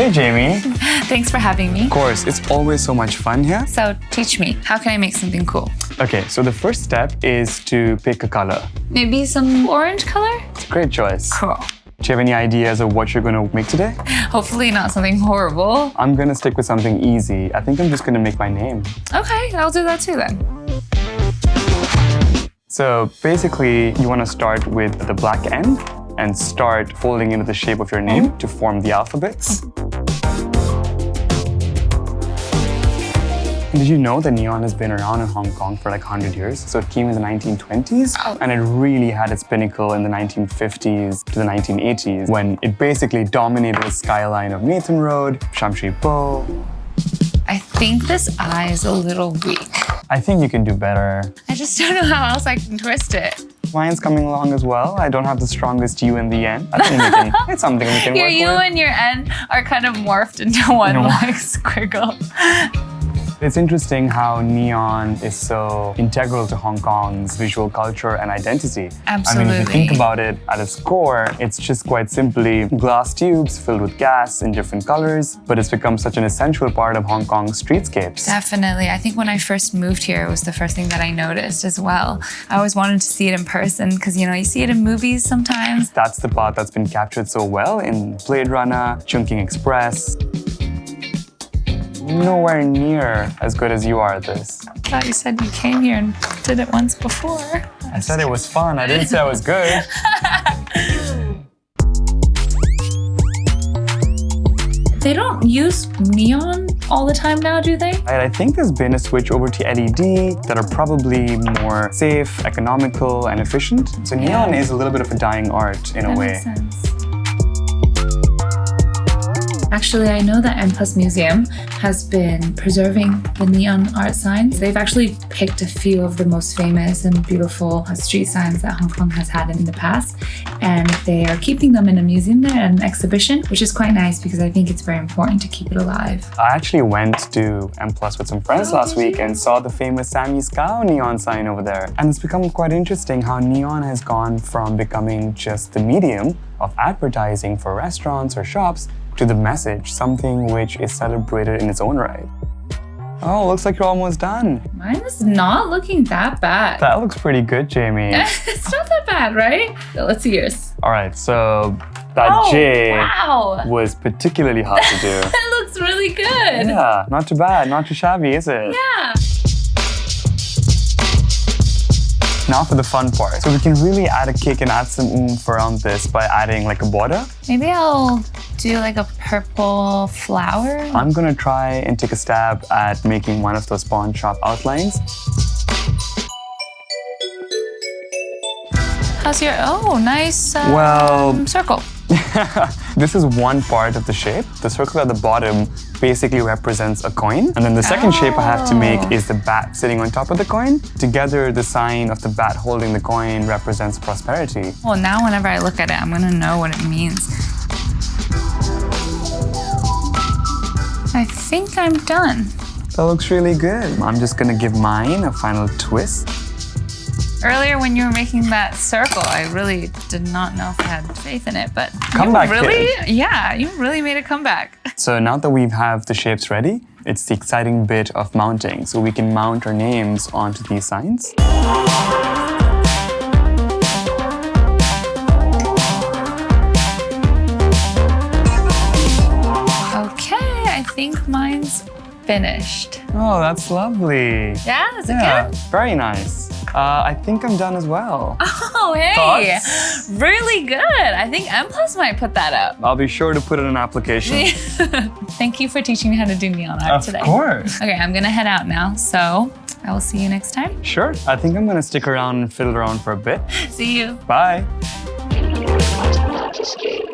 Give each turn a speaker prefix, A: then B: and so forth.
A: Hey, Jamie.
B: Thanks for having me.
A: Of course, it's always so much fun here.
B: So teach me, how can I make something cool?
A: Okay, so the first step is to pick a color.
B: Maybe some orange color?
A: It's a great choice.
B: Cool.
A: Do you have any ideas of what you're going to make today?
B: Hopefully not something horrible.
A: I'm going to stick with something easy. I think I'm just going to make my name.
B: Okay, I'll do that too then.
A: So basically, you want to start with the black end and start folding into the shape of your name to form the alphabets. And did you know that neon has been around in Hong Kong for like 100 years? So it came in the 1920s and it really had its pinnacle in the 1950s to the 1980s when it basically dominated the skyline of Nathan Road, Sham Shui Po.
B: I think this eye is a little weak.
A: I think you can do better.
B: I just don't know how else I can twist it.
A: Mine's coming along as well. I don't have the strongest U in the end. I think we can, it's something we can work
B: Your
A: with.
B: U and your N are kind of morphed into one like squiggle.
A: It's interesting how neon is so integral to Hong Kong's visual culture and identity.
B: Absolutely.
A: I mean, if you think about it at its core, it's just quite simply glass tubes filled with gas in different colors, but it's become such an essential part of Hong Kong's streetscapes.
B: Definitely. I think when I first moved here, it was the first thing that I noticed as well. I always wanted to see it in person because, you see it in movies sometimes.
A: That's the part that's been captured so well in Blade Runner, Chungking Express. Nowhere near as good as you are at this.
B: I thought you said you came here and did it once before.
A: I said it was fun. I didn't say I was good.
B: They don't use neon all the time now, do they?
A: I think there's been a switch over to LED that are probably more safe, economical, and efficient. So neon is a little bit of a dying art in a way.
B: Makes sense. Actually, I know that M+ Museum has been preserving the neon art signs. They've actually picked a few of the most famous and beautiful street signs that Hong Kong has had in the past, and they are keeping them in a museum there and an exhibition, which is quite nice because I think it's very important to keep it alive.
A: I actually went to M+ with some friends last week and saw the famous Sammy's Cow neon sign over there. And it's become quite interesting how neon has gone from becoming just the medium of advertising for restaurants or shops to the message, something which is celebrated in its own right. Oh, looks like you're almost done.
B: Mine is not looking that bad.
A: That looks pretty good, Jamie.
B: It's not that bad, right? So let's see yours.
A: All right, so that J
B: wow.
A: was particularly hard to do.
B: It looks really good.
A: Yeah, not too bad, not too shabby, is it?
B: Yeah.
A: Now for the fun part. So we can really add a kick and add some oomph around this by adding like a border.
B: Maybe I'll do like a purple flower.
A: I'm gonna try and take a stab at making one of those pawn shop outlines.
B: How's your, nice circle.
A: This is one part of the shape. The circle at the bottom basically represents a coin. And then the second shape I have to make is the bat sitting on top of the coin. Together, the sign of the bat holding the coin represents prosperity.
B: Well, now whenever I look at it, I'm gonna know what it means. I think I'm done.
A: That looks really good. I'm just gonna give mine a final twist.
B: Earlier when you were making that circle, I really did not know if I had faith in it, but
A: Comeback
B: you really made a comeback.
A: So now that we have the shapes ready, it's the exciting bit of mounting. So we can mount our names onto these signs.
B: Okay, I think mine's finished.
A: Oh, that's lovely.
B: Yeah, is it
A: Yeah,
B: good?
A: very nice. I think I'm done as well.
B: Oh, hey,
A: Thoughts?
B: really good. I think M+ might put that up.
A: I'll be sure to put it in an application.
B: Thank you for teaching me how to do neon art today.
A: Of course.
B: Okay, I'm gonna head out now, so I will see you next time.
A: Sure. I think I'm gonna stick around and fiddle around for a bit.
B: See you.
A: Bye.
C: Escape.